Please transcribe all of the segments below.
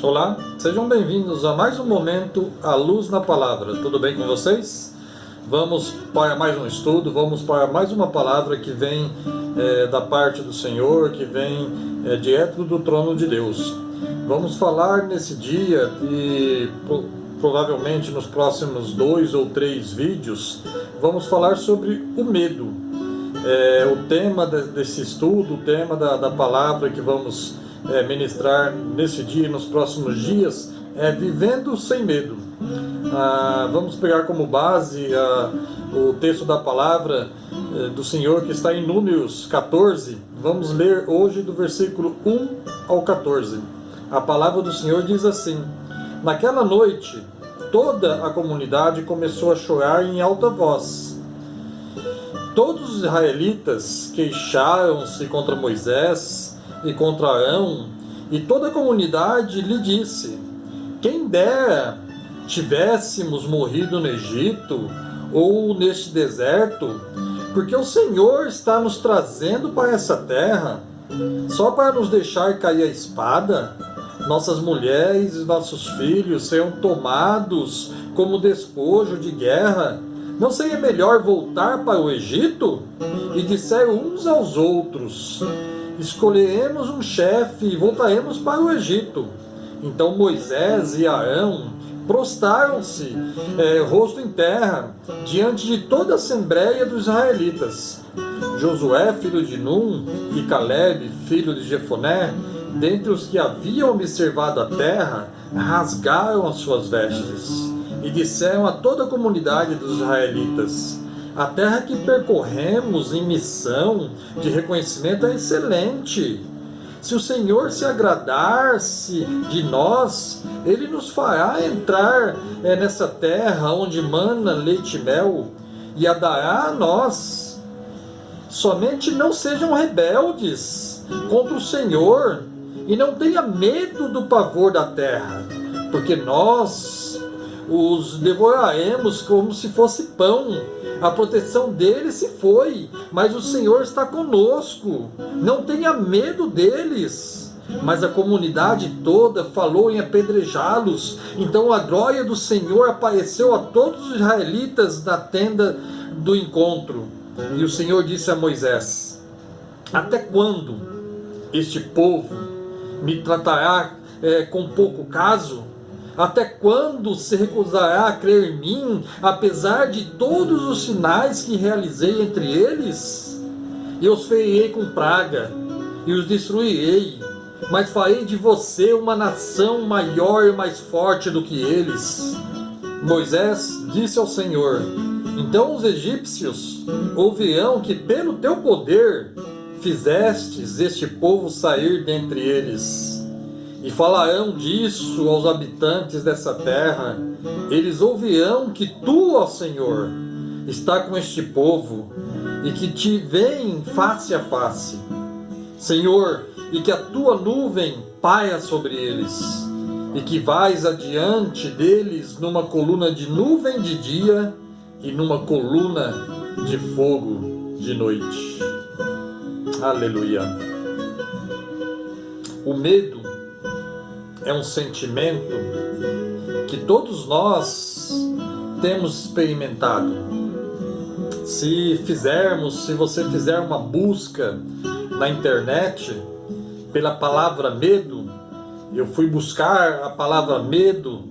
Olá, sejam bem-vindos a mais um momento à luz na palavra. Tudo bem com vocês? Vamos para mais um estudo, vamos para mais uma palavra que vem da parte do Senhor, que vem direto do trono de Deus. Vamos falar nesse dia e provavelmente nos próximos 2 ou 3 vídeos, vamos falar sobre o medo. O tema desse estudo, o tema da palavra que vamos ministrar nesse dia e nos próximos dias é Vivendo Sem Medo. Vamos pegar como base o texto da palavra do Senhor que está em Números 14. Vamos ler hoje do versículo 1 ao 14. A palavra do Senhor diz assim: Naquela noite, toda a comunidade começou a chorar em alta voz. Todos os israelitas queixaram-se contra Moisés e contra Arão, e toda a comunidade lhe disse: Quem dera tivéssemos morrido no Egito ou neste deserto, porque o Senhor está nos trazendo para essa terra só para nos deixar cair a espada. Nossas mulheres e nossos filhos serão tomados como despojo de guerra. Não seria melhor voltar para o Egito? E disseram uns aos outros: Escolheremos um chefe e voltaremos para o Egito. Então Moisés e Arão prostraram-se, rosto em terra, diante de toda a assembleia dos israelitas. Josué, filho de Num, e Caleb, filho de Jefoné, dentre os que haviam observado a terra, rasgaram as suas vestes e disseram a toda a comunidade dos israelitas: A terra que percorremos em missão de reconhecimento é excelente. Se o Senhor se agradar-se de nós, Ele nos fará entrar nessa terra onde mana leite e mel, e a dará a nós. Somente não sejam rebeldes contra o Senhor, e não tenha medo do pavor da terra, porque nós os devoraremos como se fosse pão. A proteção deles se foi, mas o Senhor está conosco. Não tenha medo deles. Mas a comunidade toda falou em apedrejá-los. Então a glória do Senhor apareceu a todos os israelitas na tenda do encontro. E o Senhor disse a Moisés: Até quando este povo me tratará com pouco caso? Até quando se recusará a crer em mim, apesar de todos os sinais que realizei entre eles? Eu os ferirei com praga e os destruirei, mas farei de você uma nação maior e mais forte do que eles. Moisés disse ao Senhor: Então os egípcios ouvirão que pelo teu poder fizestes este povo sair dentre eles. E falarão disso aos habitantes dessa terra. Eles ouvirão que tu, ó Senhor, está com este povo e que te veem face a face. Senhor, e que a tua nuvem paira sobre eles, e que vais adiante deles numa coluna de nuvem de dia e numa coluna de fogo de noite. Aleluia. O medo é um sentimento que todos nós temos experimentado. Se você fizer uma busca na internet pela palavra medo, eu fui buscar a palavra medo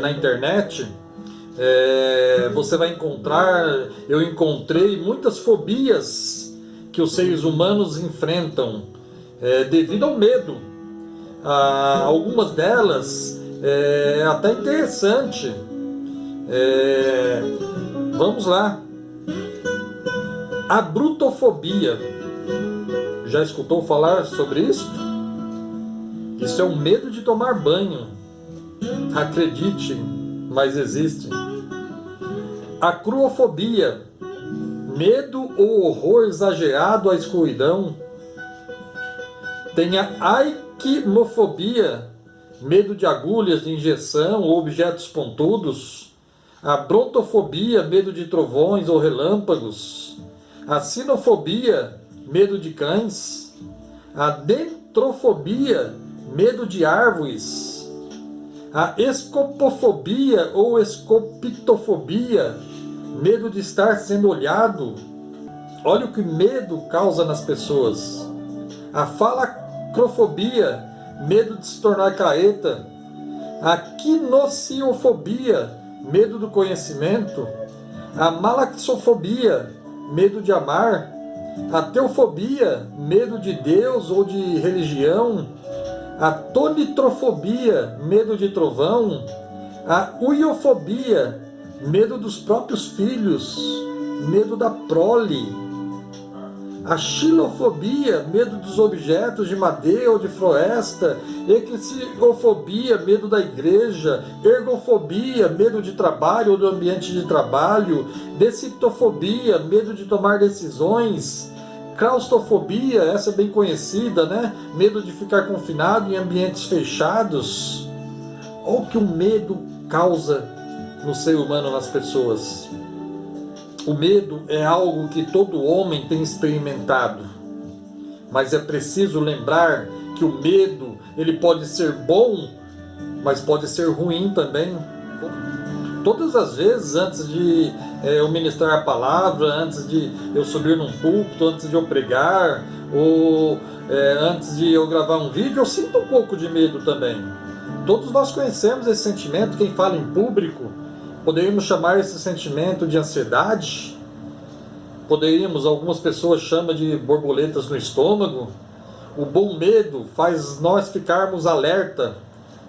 na internet, você vai encontrar, eu encontrei muitas fobias que os seres humanos enfrentam devido ao medo. Algumas delas é até interessante. Vamos lá. A brutofobia. Já escutou falar sobre isso? Isso é o medo de tomar banho. Acredite, mas existe. A cruofobia. Medo ou horror exagerado à escuridão. Tem a aiquimofobia, medo de agulhas de injeção ou objetos pontudos. A brontofobia, medo de trovões ou relâmpagos. A sinofobia, medo de cães. A dentrofobia, medo de árvores, a escopofobia ou escopitofobia, medo de estar sendo olhado. Olha o que medo causa nas pessoas. A falacrofobia, medo de se tornar careta. A quinociofobia, medo do conhecimento. A malaxofobia, medo de amar. A teofobia, medo de Deus ou de religião. A tonitrofobia, medo de trovão. A uiofobia, medo dos próprios filhos, medo da prole. A xilofobia, medo dos objetos de madeira ou de floresta. Eclesiofobia, medo da igreja. Ergofobia, medo de trabalho ou do ambiente de trabalho. Decitofobia, medo de tomar decisões. Claustrofobia, essa é bem conhecida, né? Medo de ficar confinado em ambientes fechados. Olha o que o medo causa no ser humano, nas pessoas. O medo é algo que todo homem tem experimentado, mas é preciso lembrar que o medo, ele pode ser bom, mas pode ser ruim também. Todas as vezes, antes de eu ministrar a palavra, antes de eu subir num púlpito, antes de eu pregar, ou antes de eu gravar um vídeo, eu sinto um pouco de medo também. Todos nós conhecemos esse sentimento, quem fala em público. Poderíamos chamar esse sentimento de ansiedade. Algumas pessoas chamam de borboletas no estômago. O bom medo faz nós ficarmos alerta.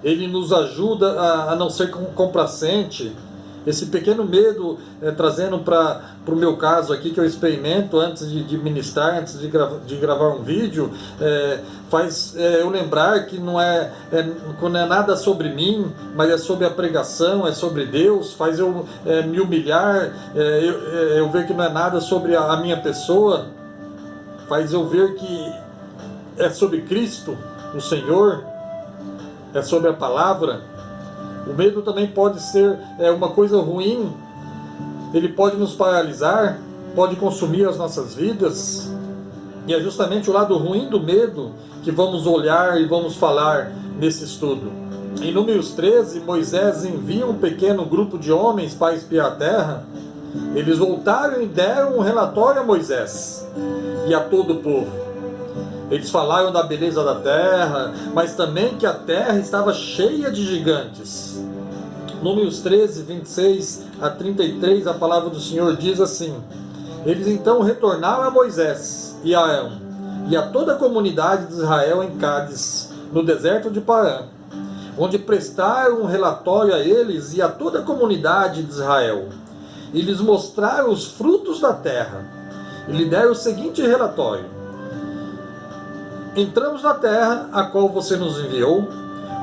Ele nos ajuda a não ser complacente. Esse pequeno medo, trazendo para o meu caso aqui, que eu experimento antes de ministrar, antes de gravar um vídeo, faz eu lembrar que não é nada sobre mim, mas é sobre a pregação, é sobre Deus, faz eu me humilhar, eu ver que não é nada sobre a minha pessoa, faz eu ver que é sobre Cristo, o Senhor, é sobre a palavra. O medo também pode ser uma coisa ruim, ele pode nos paralisar, pode consumir as nossas vidas, e é justamente o lado ruim do medo que vamos olhar e vamos falar nesse estudo. Em Números 13, Moisés envia um pequeno grupo de homens para espiar a terra. Eles voltaram e deram um relatório a Moisés e a todo o povo. Eles falaram da beleza da terra, mas também que a terra estava cheia de gigantes. Números 13, 26 a 33, a palavra do Senhor diz assim: Eles então retornaram a Moisés e a Arão, e a toda a comunidade de Israel em Cádiz, no deserto de Parã, onde prestaram um relatório a eles e a toda a comunidade de Israel. E lhes mostraram os frutos da terra, e lhe deram o seguinte relatório: Entramos na terra a qual você nos enviou,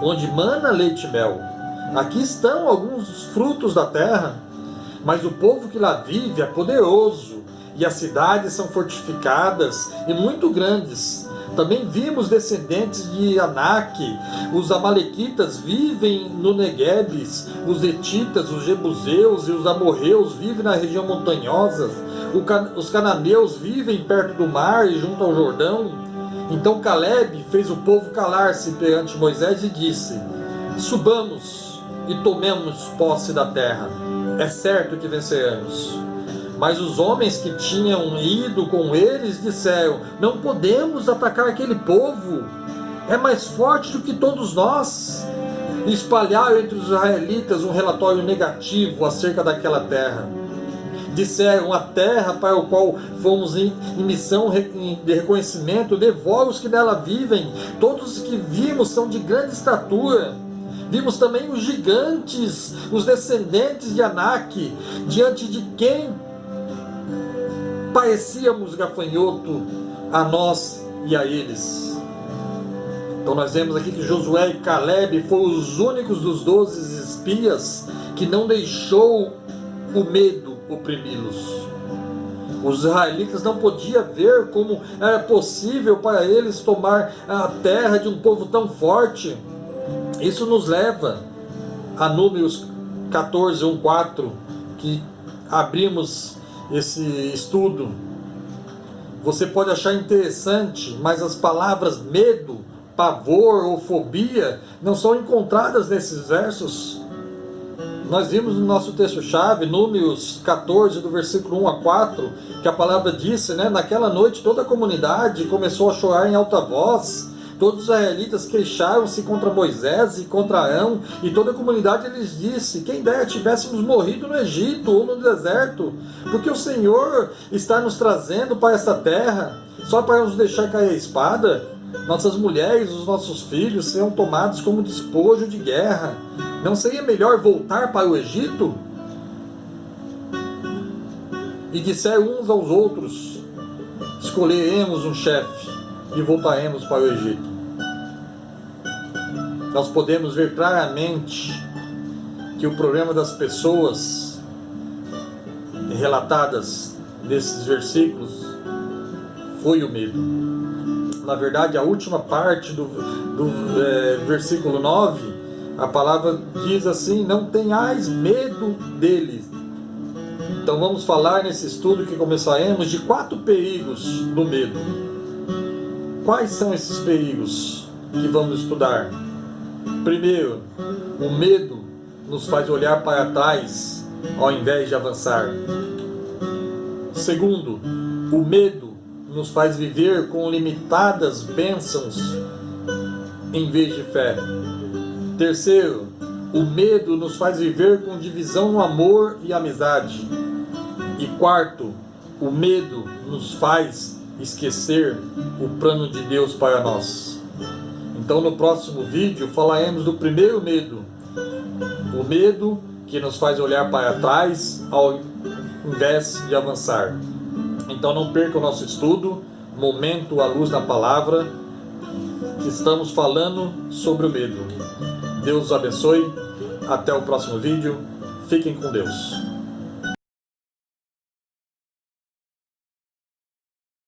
onde mana leite e mel. Aqui estão alguns dos frutos da terra, mas o povo que lá vive é poderoso, e as cidades são fortificadas e muito grandes. Também vimos descendentes de Anak, os amalequitas vivem no Neguebes, os hetitas, os jebuseus e os amorreus vivem na região montanhosa, os cananeus vivem perto do mar e junto ao Jordão. Então Caleb fez o povo calar-se perante Moisés e disse: Subamos e tomemos posse da terra. É certo que venceremos. Mas os homens que tinham ido com eles disseram: Não podemos atacar aquele povo. É mais forte do que todos nós. E espalharam entre os israelitas um relatório negativo acerca daquela terra. Disseram: a terra para a qual fomos em missão de reconhecimento devora os que nela vivem. Todos os que vimos são de grande estatura. Vimos também os gigantes, os descendentes de Anak, diante de quem parecíamos gafanhoto a nós e a eles. Então nós vemos aqui que Josué e Caleb foram os únicos dos 12 espias que não deixou o medo oprimi-los. Os israelitas não podiam ver como era possível para eles tomar a terra de um povo tão forte. Isso nos leva a Números 14, 1, 4, que abrimos esse estudo. Você pode achar interessante, mas as palavras medo, pavor ou fobia não são encontradas nesses versos. Nós vimos no nosso texto-chave, Números 14, do versículo 1 a 4, que a palavra disse, né? Naquela noite toda a comunidade começou a chorar em alta voz. Todos os israelitas queixaram-se contra Moisés e contra Arão, e toda a comunidade lhes disse: quem dera tivéssemos morrido no Egito ou no deserto, porque o Senhor está nos trazendo para esta terra, só para nos deixar cair a espada. Nossas mulheres, os nossos filhos serão tomados como despojo de guerra. Não seria melhor voltar para o Egito? E disseram uns aos outros: escolheremos um chefe e voltaremos para o Egito. Nós podemos ver claramente que o problema das pessoas relatadas nesses versículos foi o medo. Na verdade, a última parte do versículo 9, a palavra diz assim: não tenhais medo deles. Então vamos falar nesse estudo que começaremos de 4 perigos do medo. Quais são esses perigos que vamos estudar? Primeiro, o medo nos faz olhar para trás ao invés de avançar. Segundo, o medo nos faz viver com limitadas bênçãos em vez de fé. Terceiro, o medo nos faz viver com divisão no amor e amizade. E quarto, o medo nos faz esquecer o plano de Deus para nós. Então no próximo vídeo falaremos do primeiro medo, o medo que nos faz olhar para trás ao invés de avançar. Então não perca o nosso estudo, Momento à Luz na Palavra, que estamos falando sobre o medo. Deus os abençoe, até o próximo vídeo, fiquem com Deus.